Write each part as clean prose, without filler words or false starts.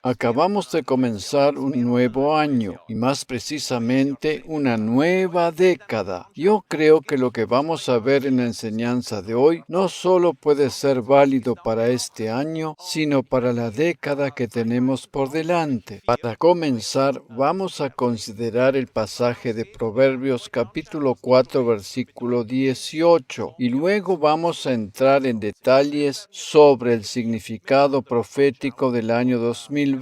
Acabamos de comenzar un nuevo año y más precisamente una nueva década. Yo creo que lo que vamos a ver en la enseñanza de hoy no solo puede ser válido para este año, sino para la década que tenemos por delante. Para comenzar, vamos a considerar el pasaje de Proverbios capítulo 4, versículo 18, y luego vamos a entrar en detalles sobre el significado profético del año 2020.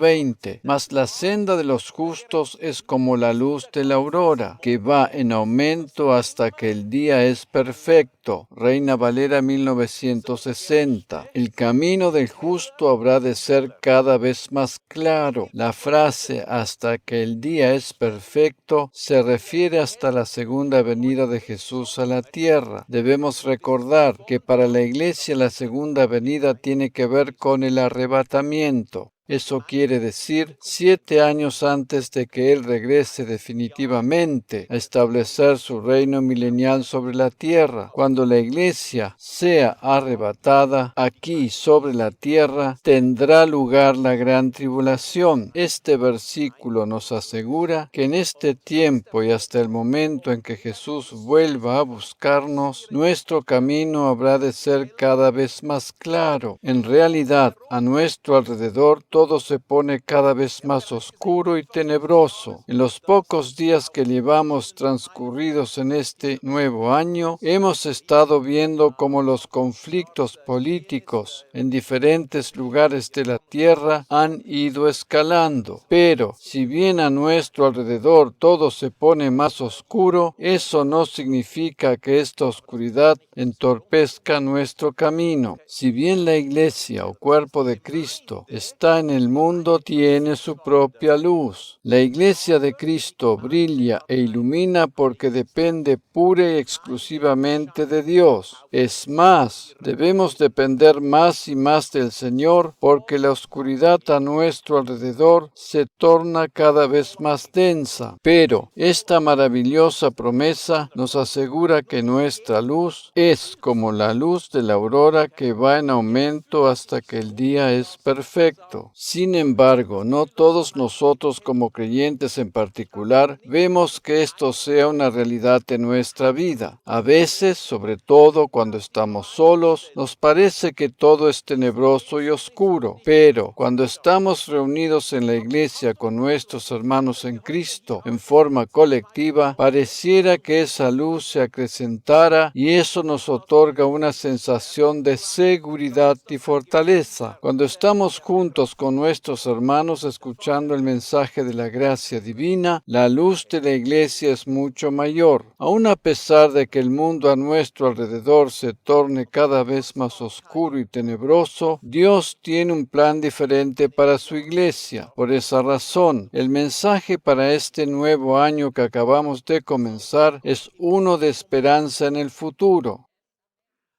Mas la senda de los justos es como la luz de la aurora, que va en aumento hasta que el día es perfecto. Reina Valera 1960. El camino del justo habrá de ser cada vez más claro. La frase hasta que el día es perfecto se refiere hasta la segunda venida de Jesús a la tierra. Debemos recordar que para la Iglesia la segunda venida tiene que ver con el arrebatamiento. Eso quiere decir 7 años antes de que Él regrese definitivamente a establecer su reino milenial sobre la tierra. Cuando la Iglesia sea arrebatada, aquí sobre la tierra tendrá lugar la gran tribulación. Este versículo nos asegura que en este tiempo y hasta el momento en que Jesús vuelva a buscarnos, nuestro camino habrá de ser cada vez más claro. En realidad, a nuestro alrededor todo se pone cada vez más oscuro y tenebroso. En los pocos días que llevamos transcurridos en este nuevo año, hemos estado viendo cómo los conflictos políticos en diferentes lugares de la tierra han ido escalando. Pero, si bien a nuestro alrededor todo se pone más oscuro, eso no significa que esta oscuridad entorpezca nuestro camino. Si bien la Iglesia o cuerpo de Cristo está en el mundo, tiene su propia luz. La Iglesia de Cristo brilla e ilumina porque depende pura y exclusivamente de Dios. Es más, debemos depender más y más del Señor porque la oscuridad a nuestro alrededor se torna cada vez más densa. Pero esta maravillosa promesa nos asegura que nuestra luz es como la luz de la aurora que va en aumento hasta que el día es perfecto. Sin embargo, no todos nosotros como creyentes en particular vemos que esto sea una realidad en nuestra vida. A veces, sobre todo cuando estamos solos, nos parece que todo es tenebroso y oscuro, pero cuando estamos reunidos en la iglesia con nuestros hermanos en Cristo en forma colectiva, pareciera que esa luz se acrecentara y eso nos otorga una sensación de seguridad y fortaleza. Cuando estamos juntos con nuestros hermanos escuchando el mensaje de la gracia divina, la luz de la iglesia es mucho mayor. Aun a pesar de que el mundo a nuestro alrededor se torne cada vez más oscuro y tenebroso, Dios tiene un plan diferente para su iglesia. Por esa razón, el mensaje para este nuevo año que acabamos de comenzar es uno de esperanza en el futuro.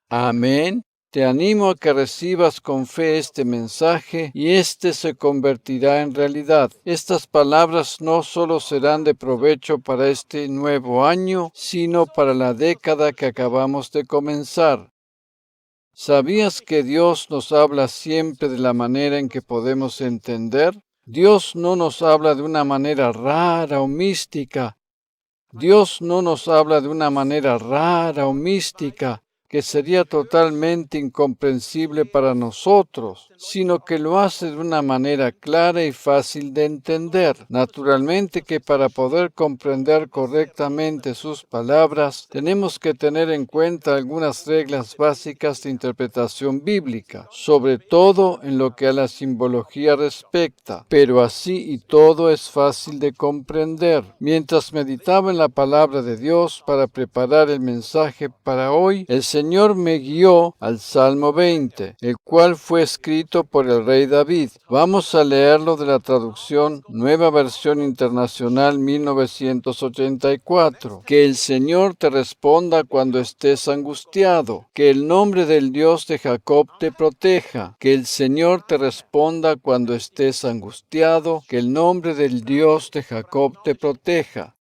Amén. Te animo a que recibas con fe este mensaje y éste se convertirá en realidad. Estas palabras no solo serán de provecho para este nuevo año, sino para la década que acabamos de comenzar. ¿Sabías que Dios nos habla siempre de la manera en que podemos entender? Dios no nos habla de una manera rara o mística. Dios no nos habla de una manera rara o mística que sería totalmente incomprensible para nosotros, sino que lo hace de una manera clara y fácil de entender. Naturalmente que para poder comprender correctamente sus palabras, tenemos que tener en cuenta algunas reglas básicas de interpretación bíblica, sobre todo en lo que a la simbología respecta, pero así y todo es fácil de comprender. Mientras meditaba en la palabra de Dios para preparar el mensaje para hoy, el Señor me guió al Salmo 20, el cual fue escrito por el rey David. Vamos a leerlo de la traducción Nueva Versión Internacional 1984. Que el Señor te responda cuando estés angustiado. Que el nombre del Dios de Jacob te proteja. Que el Señor te responda cuando estés angustiado. Que el nombre del Dios de Jacob te proteja.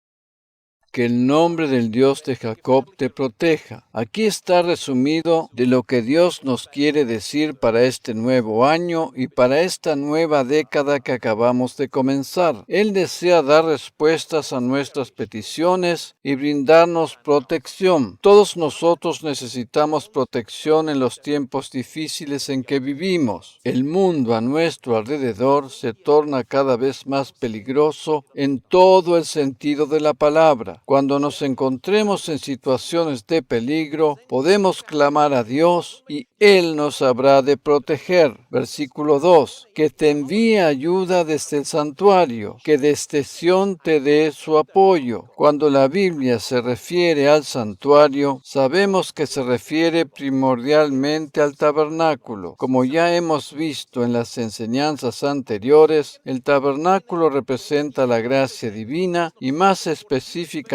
Que el nombre del Dios de Jacob te proteja. Aquí está resumido de lo que Dios nos quiere decir para este nuevo año y para esta nueva década que acabamos de comenzar. Él desea dar respuestas a nuestras peticiones y brindarnos protección. Todos nosotros necesitamos protección en los tiempos difíciles en que vivimos. El mundo a nuestro alrededor se torna cada vez más peligroso en todo el sentido de la palabra. Cuando nos encontremos en situaciones de peligro, podemos clamar a Dios y Él nos habrá de proteger. Versículo 2. Que te envíe ayuda desde el santuario, que desde Sión te dé su apoyo. Cuando la Biblia se refiere al santuario, sabemos que se refiere primordialmente al tabernáculo. Como ya hemos visto en las enseñanzas anteriores, el tabernáculo representa la gracia divina y más específicamente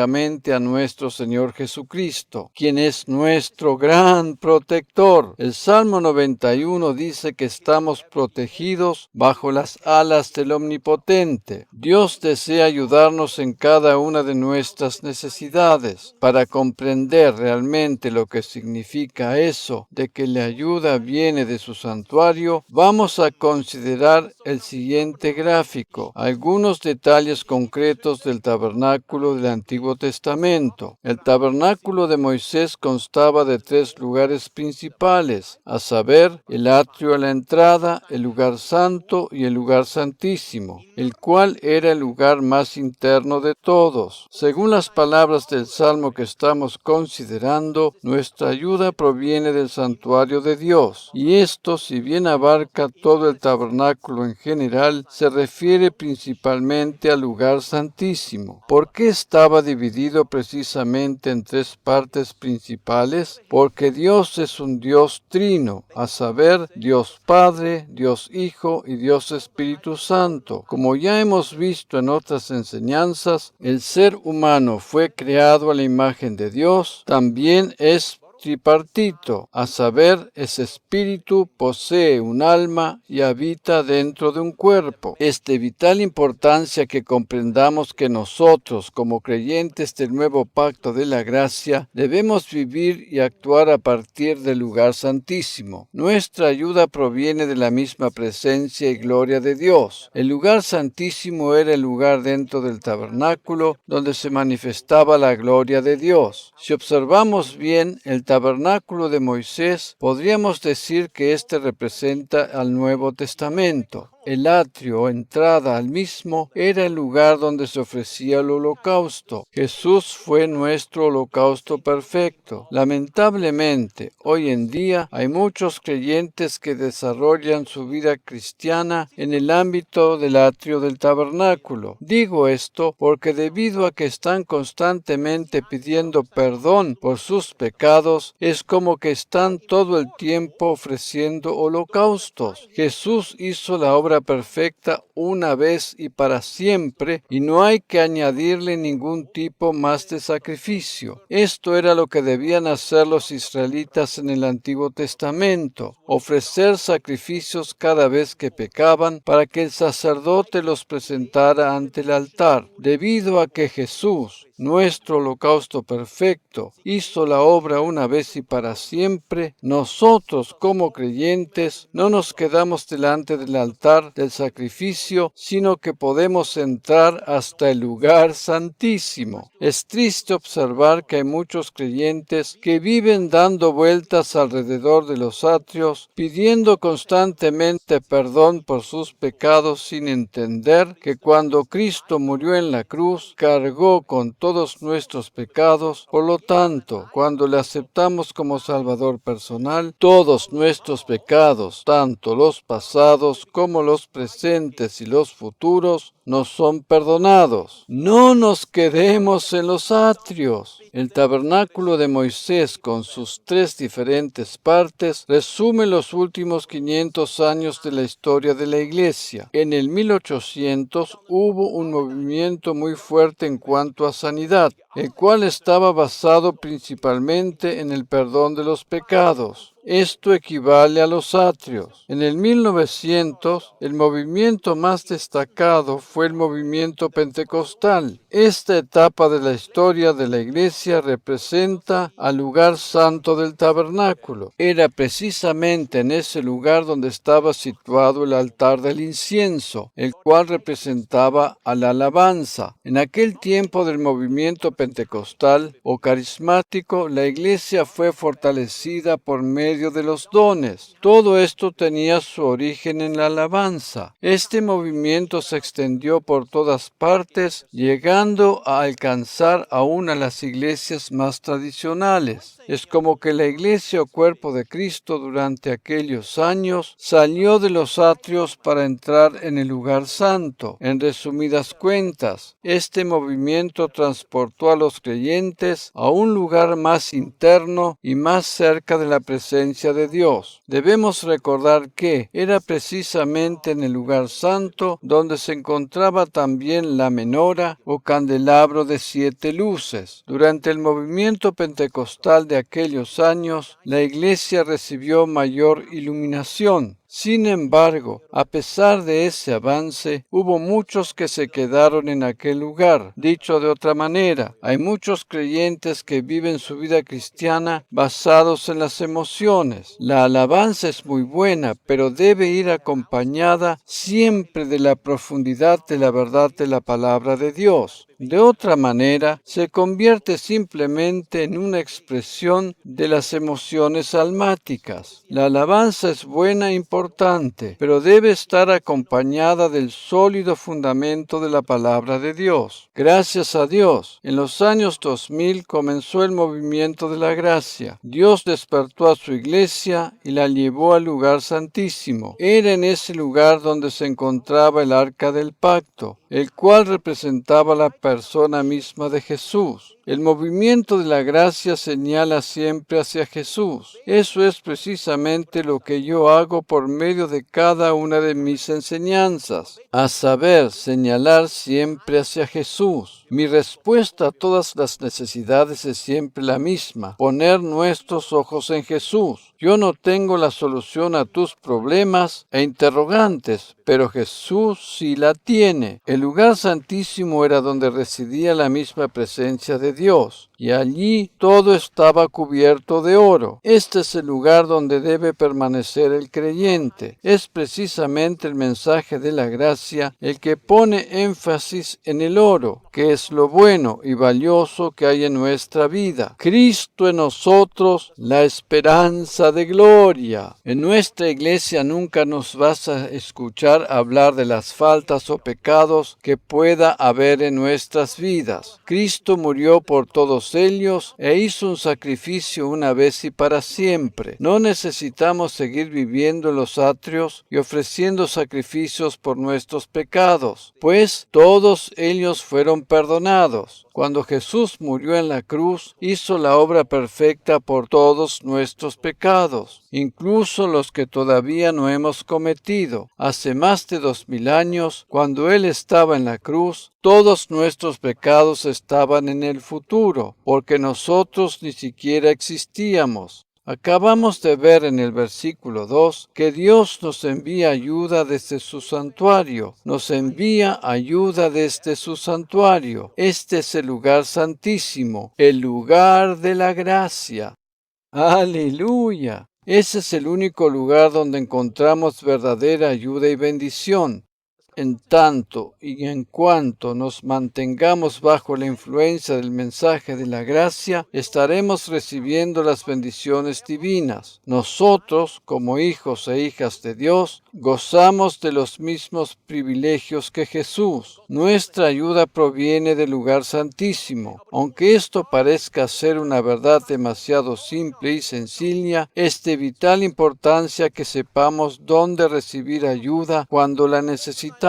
a nuestro Señor Jesucristo, quien es nuestro gran protector. El Salmo 91 dice que estamos protegidos bajo las alas del Omnipotente. Dios desea ayudarnos en cada una de nuestras necesidades. Para comprender realmente lo que significa eso de que la ayuda viene de su santuario, vamos a considerar el siguiente gráfico, algunos detalles concretos del tabernáculo del Antiguo Testamento. El tabernáculo de Moisés constaba de 3 lugares principales, a saber, el atrio a la entrada, el lugar santo y el lugar santísimo, el cual era el lugar más interno de todos. Según las palabras del Salmo que estamos considerando, nuestra ayuda proviene del santuario de Dios, y esto, si bien abarca todo el tabernáculo en general, se refiere principalmente al lugar santísimo. ¿Por qué estaba dividido precisamente en 3 partes principales? Porque Dios es un Dios trino, a saber, Dios Padre, Dios Hijo y Dios Espíritu Santo. Como ya hemos visto en otras enseñanzas, el ser humano fue creado a la imagen de Dios, también es tripartito, a saber, ese espíritu posee un alma y habita dentro de un cuerpo. Es de vital importancia que comprendamos que nosotros, como creyentes del nuevo pacto de la gracia, debemos vivir y actuar a partir del lugar santísimo. Nuestra ayuda proviene de la misma presencia y gloria de Dios. El lugar santísimo era el lugar dentro del tabernáculo donde se manifestaba la gloria de Dios. Si observamos bien el tabernáculo de Moisés, podríamos decir que este representa al Nuevo Testamento. El atrio o entrada al mismo era el lugar donde se ofrecía el holocausto. Jesús fue nuestro holocausto perfecto. Lamentablemente, hoy en día hay muchos creyentes que desarrollan su vida cristiana en el ámbito del atrio del tabernáculo. Digo esto porque debido a que están constantemente pidiendo perdón por sus pecados, es como que están todo el tiempo ofreciendo holocaustos. Jesús hizo la obra perfecta una vez y para siempre, y no hay que añadirle ningún tipo más de sacrificio. Esto era lo que debían hacer los israelitas en el Antiguo Testamento, ofrecer sacrificios cada vez que pecaban para que el sacerdote los presentara ante el altar. Debido a que Jesús, nuestro holocausto perfecto, hizo la obra una vez y para siempre, nosotros como creyentes no nos quedamos delante del altar del sacrificio, sino que podemos entrar hasta el lugar santísimo. Es triste observar que hay muchos creyentes que viven dando vueltas alrededor de los atrios, pidiendo constantemente perdón por sus pecados sin entender que cuando Cristo murió en la cruz, cargó con todos nuestros pecados. Por lo tanto, cuando le aceptamos como Salvador personal, todos nuestros pecados, tanto los pasados como los presentes y los futuros, nos son perdonados. No nos quedemos en los atrios. El tabernáculo de Moisés, con sus 3 diferentes partes, resume los últimos 500 años de la historia de la Iglesia. En el 1800 hubo un movimiento muy fuerte en cuanto a sanidad, el cual estaba basado principalmente en el perdón de los pecados. Esto equivale a los atrios. En el 1900, el movimiento más destacado fue el movimiento pentecostal. Esta etapa de la historia de la iglesia representa al lugar santo del tabernáculo. Era precisamente en ese lugar donde estaba situado el altar del incienso, el cual representaba a la alabanza. En aquel tiempo del movimiento pentecostal o carismático, la iglesia fue fortalecida por medio de los dones. Todo esto tenía su origen en la alabanza. Este movimiento se extendió por todas partes, llegando a alcanzar aún a las iglesias más tradicionales. Es como que la iglesia o cuerpo de Cristo durante aquellos años salió de los atrios para entrar en el lugar santo. En resumidas cuentas, este movimiento transportó a los creyentes a un lugar más interno y más cerca de la presencia de Dios. Debemos recordar que era precisamente en el lugar santo donde se encontraba también la menora o candelabro de 7 luces. Durante el movimiento pentecostal de aquellos años, la iglesia recibió mayor iluminación. Sin embargo, a pesar de ese avance, hubo muchos que se quedaron en aquel lugar. Dicho de otra manera, hay muchos creyentes que viven su vida cristiana basados en las emociones. La alabanza es muy buena, pero debe ir acompañada siempre de la profundidad de la verdad de la palabra de Dios. De otra manera, se convierte simplemente en una expresión de las emociones almáticas. La alabanza es buena e importante, pero debe estar acompañada del sólido fundamento de la palabra de Dios. Gracias a Dios, en los años 2000 comenzó el movimiento de la gracia. Dios despertó a su iglesia y la llevó al lugar santísimo. Era en ese lugar donde se encontraba el arca del pacto, el cual representaba la persona misma de Jesús. El movimiento de la gracia señala siempre hacia Jesús. Eso es precisamente lo que yo hago por medio de cada una de mis enseñanzas, a saber, señalar siempre hacia Jesús. Mi respuesta a todas las necesidades es siempre la misma: poner nuestros ojos en Jesús. Yo no tengo la solución a tus problemas e interrogantes, pero Jesús sí la tiene. El lugar santísimo era donde residía la misma presencia de Dios, y allí todo estaba cubierto de oro. Este es el lugar donde debe permanecer el creyente. Es precisamente el mensaje de la gracia el que pone énfasis en el oro, que es lo bueno y valioso que hay en nuestra vida. Cristo en nosotros, la esperanza de gloria. En nuestra iglesia nunca nos vas a escuchar hablar de las faltas o pecados que pueda haber en nuestras vidas. Cristo murió por todos ellos e hizo un sacrificio una vez y para siempre. No necesitamos seguir viviendo en los atrios y ofreciendo sacrificios por nuestros pecados, pues todos ellos fueron perdonados. Cuando Jesús murió en la cruz, hizo la obra perfecta por todos nuestros pecados, incluso los que todavía no hemos cometido. Hace más de 2000 años, cuando Él estaba en la cruz, todos nuestros pecados estaban en el futuro, porque nosotros ni siquiera existíamos. Acabamos de ver en el versículo 2 que Dios nos envía ayuda desde su santuario. Nos envía ayuda desde su santuario. Este es el lugar santísimo, el lugar de la gracia. ¡Aleluya! Ese es el único lugar donde encontramos verdadera ayuda y bendición. En tanto y en cuanto nos mantengamos bajo la influencia del mensaje de la gracia, estaremos recibiendo las bendiciones divinas. Nosotros, como hijos e hijas de Dios, gozamos de los mismos privilegios que Jesús. Nuestra ayuda proviene del lugar santísimo. Aunque esto parezca ser una verdad demasiado simple y sencilla, es de vital importancia que sepamos dónde recibir ayuda cuando la necesitamos.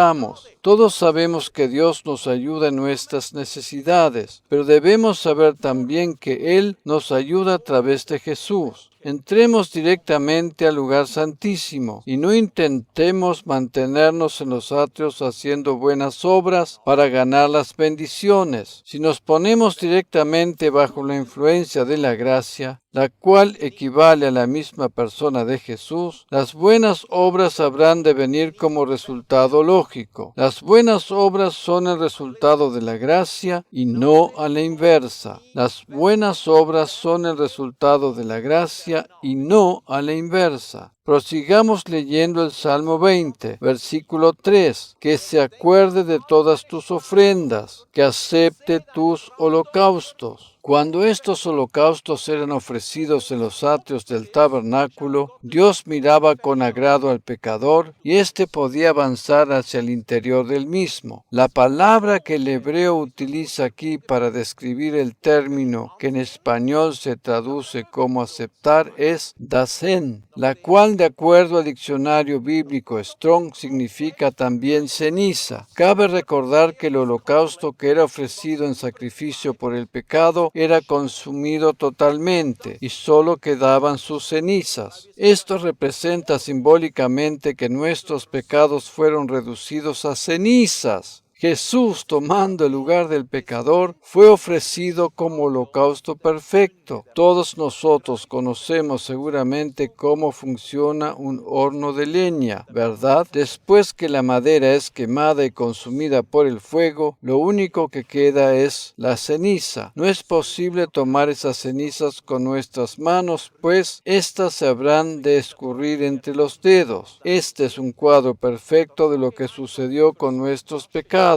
Todos sabemos que Dios nos ayuda en nuestras necesidades, pero debemos saber también que Él nos ayuda a través de Jesús. Entremos directamente al lugar santísimo y no intentemos mantenernos en los atrios haciendo buenas obras para ganar las bendiciones. Si nos ponemos directamente bajo la influencia de la gracia, la cual equivale a la misma persona de Jesús, las buenas obras habrán de venir como resultado lógico. Las buenas obras son el resultado de la gracia y no a la inversa. Las buenas obras son el resultado de la gracia y no a la inversa. Prosigamos leyendo el Salmo 20, versículo 3, que se acuerde de todas tus ofrendas, que acepte tus holocaustos. Cuando estos holocaustos eran ofrecidos en los atrios del tabernáculo, Dios miraba con agrado al pecador y éste podía avanzar hacia el interior del mismo. La palabra que el hebreo utiliza aquí para describir el término que en español se traduce como aceptar es dasen, la cual de acuerdo al diccionario bíblico Strong significa también ceniza. Cabe recordar que el holocausto que era ofrecido en sacrificio por el pecado era consumido totalmente y solo quedaban sus cenizas. Esto representa simbólicamente que nuestros pecados fueron reducidos a cenizas. Jesús, tomando el lugar del pecador, fue ofrecido como holocausto perfecto. Todos nosotros conocemos seguramente cómo funciona un horno de leña, ¿verdad? Después que la madera es quemada y consumida por el fuego, lo único que queda es la ceniza. No es posible tomar esas cenizas con nuestras manos, pues éstas se habrán de escurrir entre los dedos. Este es un cuadro perfecto de lo que sucedió con nuestros pecados.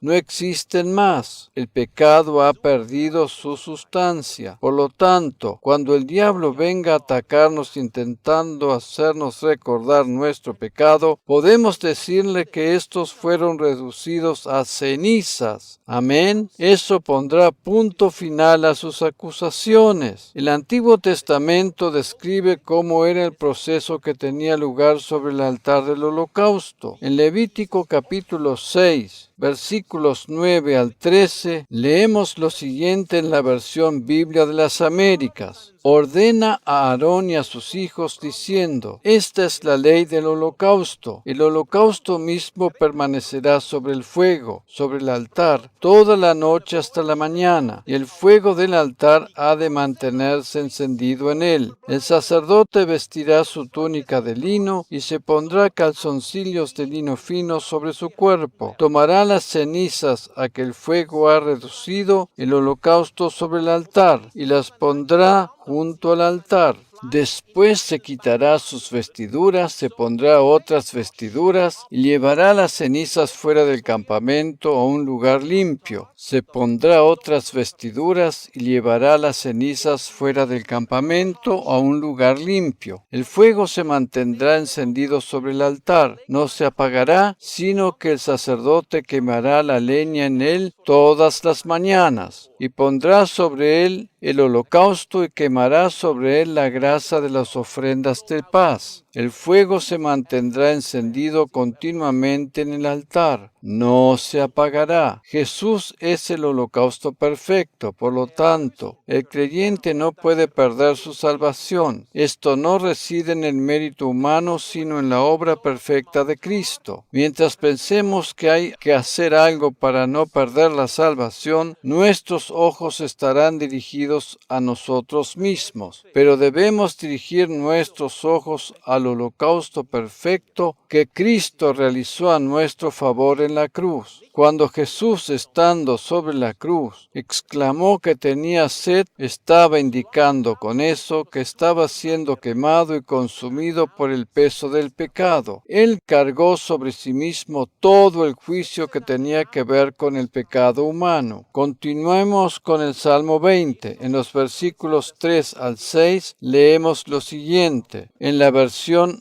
No existen más. El pecado ha perdido su sustancia. Por lo tanto, cuando el diablo venga a atacarnos intentando hacernos recordar nuestro pecado, podemos decirle que estos fueron reducidos a cenizas. Amén. Eso pondrá punto final a sus acusaciones. El Antiguo Testamento describe cómo era el proceso que tenía lugar sobre el altar del holocausto. En Levítico capítulo 6, versículos 9 al 13, leemos lo siguiente en la versión Biblia de las Américas. Ordena a Aarón y a sus hijos diciendo: esta es la ley del holocausto. El holocausto mismo permanecerá sobre el fuego, sobre el altar, toda la noche hasta la mañana, y el fuego del altar ha de mantenerse encendido en él. El sacerdote vestirá su túnica de lino y se pondrá calzoncillos de lino fino sobre su cuerpo. Tomará las cenizas a que el fuego ha reducido el holocausto sobre el altar y las pondrá junto al altar. Después se quitará sus vestiduras, se pondrá otras vestiduras y llevará las cenizas fuera del campamento a un lugar limpio. Se pondrá otras vestiduras y llevará las cenizas fuera del campamento a un lugar limpio. El fuego se mantendrá encendido sobre el altar, no se apagará, sino que el sacerdote quemará la leña en él todas las mañanas y pondrá sobre él el holocausto y quemará sobre él la grasa de las ofrendas de paz. El fuego se mantendrá encendido continuamente en el altar, no se apagará. Jesús es el holocausto perfecto, por lo tanto, el creyente no puede perder su salvación. Esto no reside en el mérito humano, sino en la obra perfecta de Cristo. Mientras pensemos que hay que hacer algo para no perder la salvación, nuestros ojos estarán dirigidos a nosotros mismos, pero debemos dirigir nuestros ojos al holocausto perfecto que Cristo realizó a nuestro favor en la cruz. Cuando Jesús, estando sobre la cruz, exclamó que tenía sed, estaba indicando con eso que estaba siendo quemado y consumido por el peso del pecado. Él cargó sobre sí mismo todo el juicio que tenía que ver con el pecado humano. Continuemos con el Salmo 20. En los versículos 3 al 6 leemos lo siguiente. En la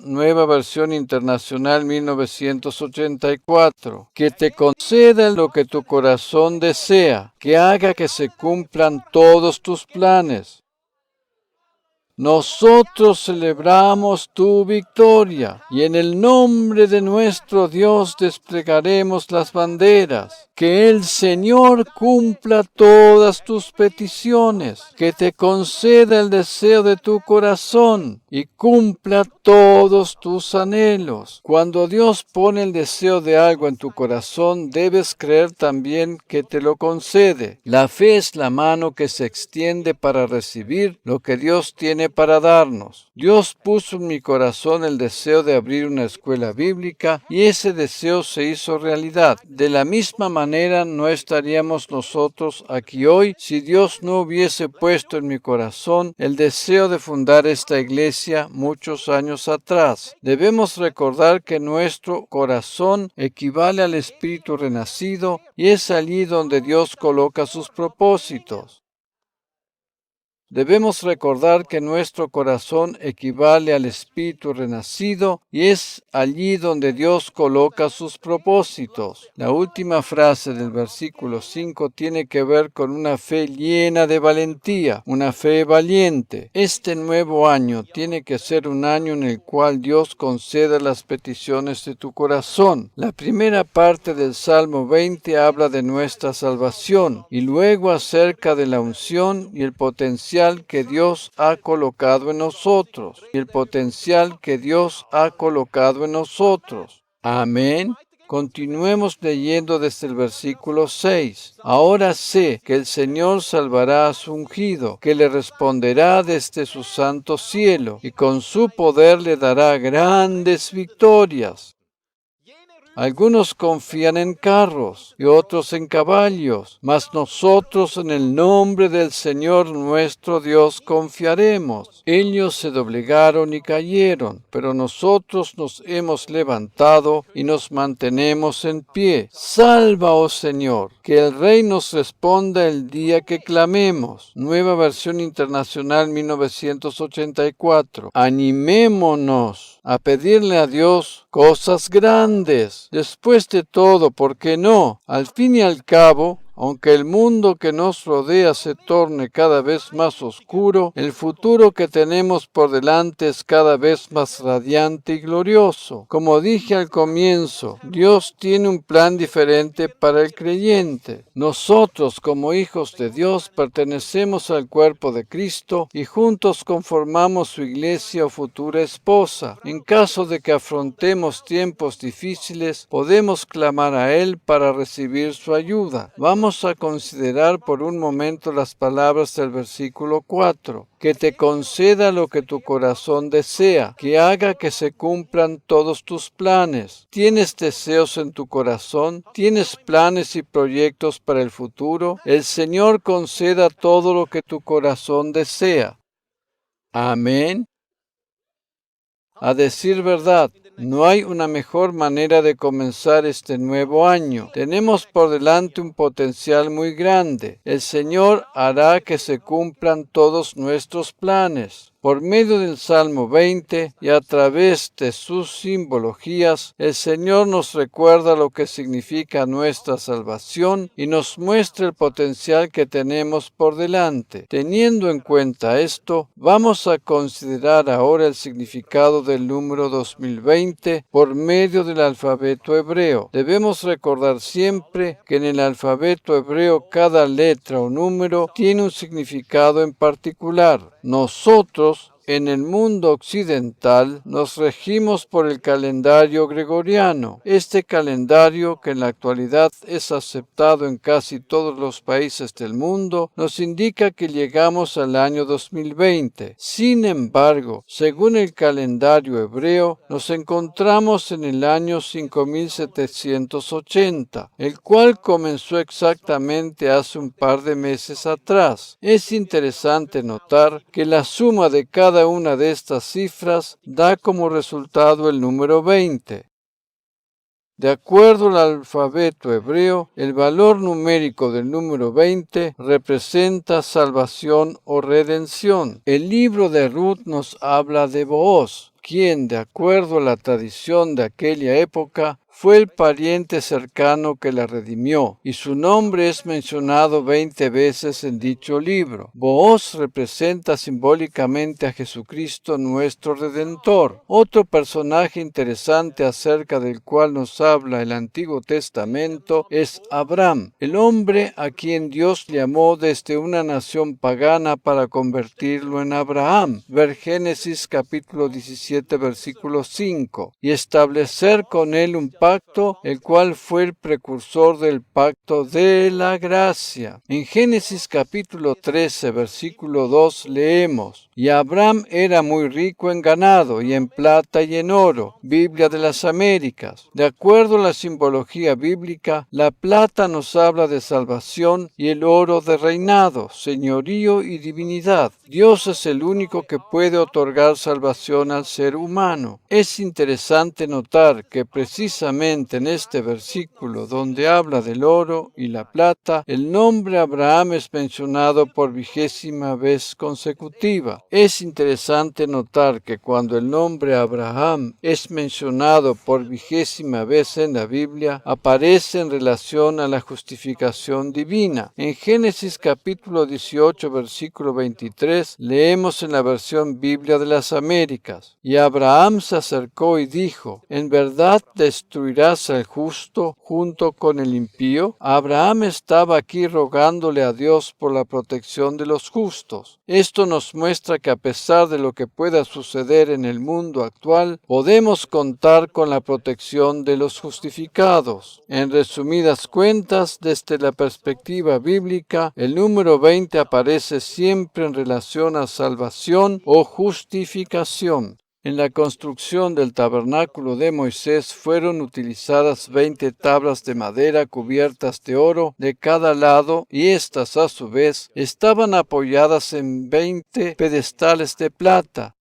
Nueva Versión Internacional 1984. Que te conceda lo que tu corazón desea, que haga que se cumplan todos tus planes. Nosotros celebramos tu victoria y en el nombre de nuestro Dios desplegaremos las banderas. Que el Señor cumpla todas tus peticiones, que te conceda el deseo de tu corazón y cumpla todos tus anhelos. Cuando Dios pone el deseo de algo en tu corazón, debes creer también que te lo concede. La fe es la mano que se extiende para recibir lo que Dios tiene para darnos. Dios puso en mi corazón el deseo de abrir una escuela bíblica y ese deseo se hizo realidad. De la misma manera no estaríamos nosotros aquí hoy si Dios no hubiese puesto en mi corazón el deseo de fundar esta iglesia muchos años atrás. Debemos recordar que nuestro corazón equivale al espíritu renacido y es allí donde Dios coloca sus propósitos. Debemos recordar que nuestro corazón equivale al espíritu renacido y es allí donde Dios coloca sus propósitos. La última frase del versículo 5 tiene que ver con una fe llena de valentía, una fe valiente. Este nuevo año tiene que ser un año en el cual Dios conceda las peticiones de tu corazón. La primera parte del Salmo 20 habla de nuestra salvación y luego acerca de la unción y el potencial que Dios ha colocado en nosotros. Amén. Continuemos leyendo desde el versículo 6. Ahora sé que el Señor salvará a su ungido, que le responderá desde su santo cielo, y con su poder le dará grandes victorias. Algunos confían en carros y otros en caballos, mas nosotros en el nombre del Señor nuestro Dios confiaremos. Ellos se doblegaron y cayeron, pero nosotros nos hemos levantado y nos mantenemos en pie. Salva, oh Señor, que el Rey nos responda el día que clamemos. Nueva Versión Internacional 1984. Animémonos a pedirle a Dios cosas grandes. Después de todo, ¿por qué no? Al fin y al cabo, aunque el mundo que nos rodea se torne cada vez más oscuro, el futuro que tenemos por delante es cada vez más radiante y glorioso. Como dije al comienzo, Dios tiene un plan diferente para el creyente. Nosotros, como hijos de Dios, pertenecemos al cuerpo de Cristo y juntos conformamos su iglesia o futura esposa. En caso de que afrontemos tiempos difíciles, podemos clamar a Él para recibir su ayuda. Vamos a considerar por un momento las palabras del versículo 4. Que te conceda lo que tu corazón desea, que haga que se cumplan todos tus planes. ¿Tienes deseos en tu corazón? ¿Tienes planes y proyectos para el futuro? El Señor conceda todo lo que tu corazón desea. Amén. A decir verdad, no hay una mejor manera de comenzar este nuevo año. Tenemos por delante un potencial muy grande. El Señor hará que se cumplan todos nuestros planes. Por medio del Salmo 20 y a través de sus simbologías, el Señor nos recuerda lo que significa nuestra salvación y nos muestra el potencial que tenemos por delante. Teniendo en cuenta esto, vamos a considerar ahora el significado del número 2020 por medio del alfabeto hebreo. Debemos recordar siempre que en el alfabeto hebreo cada letra o número tiene un significado en particular. Nosotros, en el mundo occidental, nos regimos por el calendario gregoriano. Este calendario, que en la actualidad es aceptado en casi todos los países del mundo, nos indica que llegamos al año 2020. Sin embargo, según el calendario hebreo, nos encontramos en el año 5780, el cual comenzó exactamente hace un par de meses atrás. Es interesante notar que la suma de cada una de estas cifras da como resultado el número 20. De acuerdo al alfabeto hebreo, el valor numérico del número 20 representa salvación o redención. El libro de Ruth nos habla de Booz, quien, de acuerdo a la tradición de aquella época, fue el pariente cercano que la redimió, y su nombre es mencionado 20 veces en dicho libro. Booz representa simbólicamente a Jesucristo, nuestro Redentor. Otro personaje interesante acerca del cual nos habla el Antiguo Testamento es Abraham, el hombre a quien Dios llamó desde una nación pagana para convertirlo en Abraham. Ver Génesis capítulo 17 versículo 5, y establecer con él un pacto, el cual fue el precursor del pacto de la gracia. En Génesis capítulo 13 versículo 2 leemos: y Abraham era muy rico en ganado y en plata y en oro. Biblia de las Américas. De acuerdo a la simbología bíblica, la plata nos habla de salvación y el oro de reinado, señorío y divinidad. Dios es el único que puede otorgar salvación al ser humano. Es interesante notar que precisamente en este versículo donde habla del oro y la plata, el nombre Abraham es mencionado por 20ª vez consecutiva. Es interesante notar que cuando el nombre Abraham es mencionado por 20ª vez en la Biblia, aparece en relación a la justificación divina. En Génesis capítulo 18, versículo 23, leemos en la versión Biblia de las Américas: y Abraham se acercó y dijo: ¿en verdad destruirás al justo junto con el impío? Abraham estaba aquí rogándole a Dios por la protección de los justos. Esto nos muestra que a pesar de lo que pueda suceder en el mundo actual, podemos contar con la protección de los justificados. En resumidas cuentas, desde la perspectiva bíblica, el número 20 aparece siempre en relación a salvación o justificación. En la construcción del tabernáculo de Moisés fueron utilizadas 20 tablas de madera cubiertas de oro de cada lado, y éstas a su vez estaban apoyadas en 20 pedestales de plata.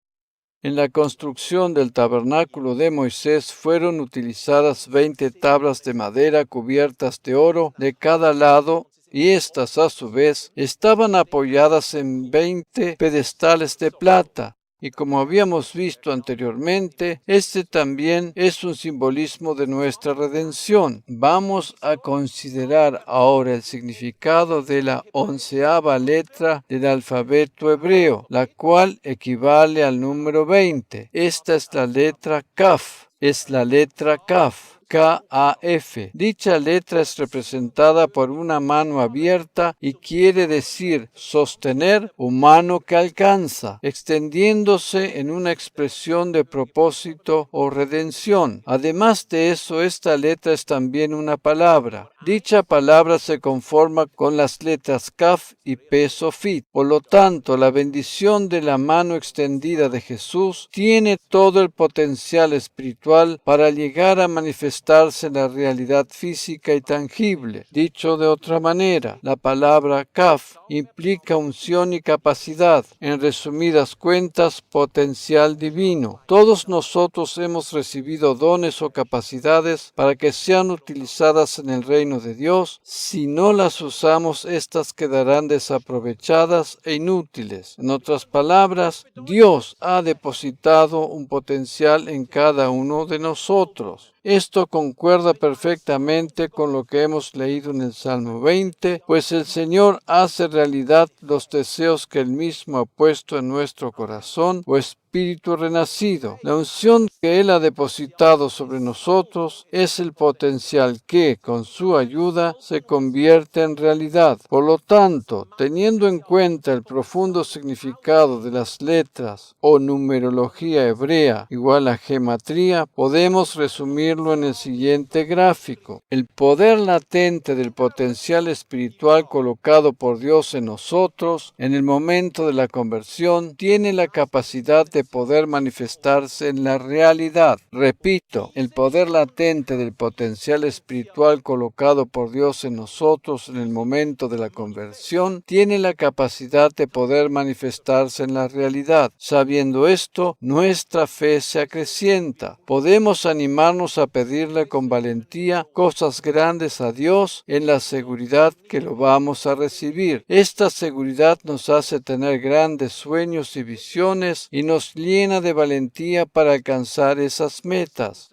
En la construcción del tabernáculo de Moisés fueron utilizadas 20 tablas de madera cubiertas de oro de cada lado, y éstas a su vez estaban apoyadas en 20 pedestales de plata. Y como habíamos visto anteriormente, este también es un simbolismo de nuestra redención. Vamos a considerar ahora el significado de la 11ª letra del alfabeto hebreo, la cual equivale al número 20. Esta es la letra Kaf. Es la letra Kaf. K-A-F. Dicha letra es representada por una mano abierta y quiere decir sostener o mano que alcanza, extendiéndose en una expresión de propósito o redención. Además de eso, esta letra es también una palabra. Dicha palabra se conforma con las letras Kaf y Pe Sofit. Por lo tanto, la bendición de la mano extendida de Jesús tiene todo el potencial espiritual para llegar a manifestarse en la realidad física y tangible. Dicho de otra manera, la palabra Kaf implica unción y capacidad. En resumidas cuentas, potencial divino. Todos nosotros hemos recibido dones o capacidades para que sean utilizadas en el reino de Dios. Si no las usamos, estas quedarán desaprovechadas e inútiles. En otras palabras, Dios ha depositado un potencial en cada uno de nosotros. Esto concuerda perfectamente con lo que hemos leído en el Salmo 20, pues el Señor hace realidad los deseos que Él mismo ha puesto en nuestro corazón o espíritu renacido. La unción que Él ha depositado sobre nosotros es el potencial que, con su ayuda, se convierte en realidad. Por lo tanto, teniendo en cuenta el profundo significado de las letras o numerología hebrea igual a gematría, podemos resumirlo en el siguiente gráfico. El poder latente del potencial espiritual colocado por Dios en nosotros en el momento de la conversión tiene la capacidad de poder manifestarse en la realidad. Repito, el poder latente del potencial espiritual colocado por Dios en nosotros en el momento de la conversión tiene la capacidad de poder manifestarse en la realidad. Sabiendo esto, nuestra fe se acrecienta. Podemos animarnos a a pedirle con valentía cosas grandes a Dios en la seguridad que lo vamos a recibir. Esta seguridad nos hace tener grandes sueños y visiones y nos llena de valentía para alcanzar esas metas.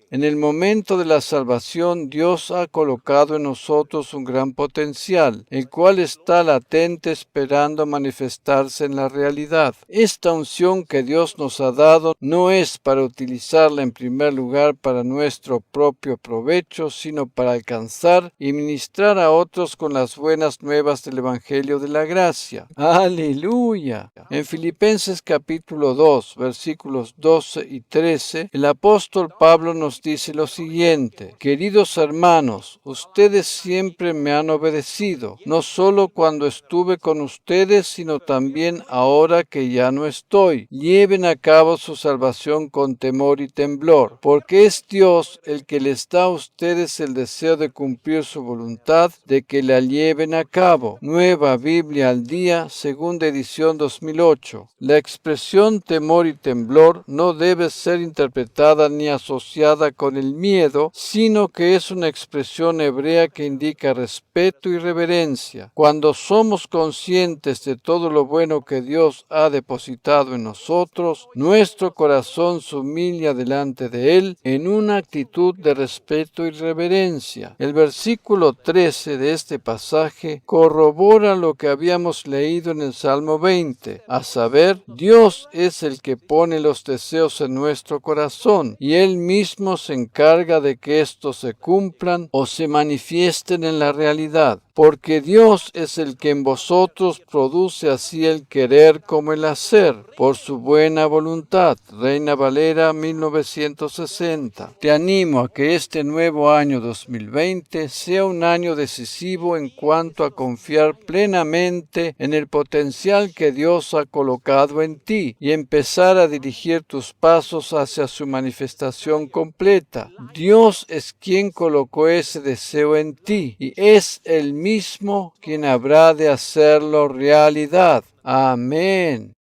En el momento de la salvación, Dios ha colocado en nosotros un gran potencial, el cual está latente esperando manifestarse en la realidad. Esta unción que Dios nos ha dado no es para utilizarla en primer lugar para nuestro propio provecho, sino para alcanzar y ministrar a otros con las buenas nuevas del Evangelio de la gracia. ¡Aleluya! En Filipenses capítulo 2, versículos 12 y 13, el apóstol Pablo nos dice lo siguiente: queridos hermanos, ustedes siempre me han obedecido, no solo cuando estuve con ustedes, sino también ahora que ya no estoy. Lleven a cabo su salvación con temor y temblor, porque es Dios el que les da a ustedes el deseo de cumplir su voluntad, de que la lleven a cabo. Nueva Biblia al Día, segunda edición 2008. La expresión temor y temblor no debe ser interpretada ni asociada con el miedo, sino que es una expresión hebrea que indica respeto y reverencia. Cuando somos conscientes de todo lo bueno que Dios ha depositado en nosotros, nuestro corazón se humilla delante de Él en una actitud de respeto y reverencia. El versículo 13 de este pasaje corrobora lo que habíamos leído en el Salmo 20, a saber, Dios es el que pone los deseos en nuestro corazón y Él mismo se encarga de que estos se cumplan o se manifiesten en la realidad, porque Dios es el que en vosotros produce así el querer como el hacer, por su buena voluntad. Reina Valera 1960. Te animo a que este nuevo año 2020 sea un año decisivo en cuanto a confiar plenamente en el potencial que Dios ha colocado en ti y empezar a dirigir tus pasos hacia su manifestación completa. Dios es quien colocó ese deseo en ti y es Él mismo quien habrá de hacerlo realidad. Amén.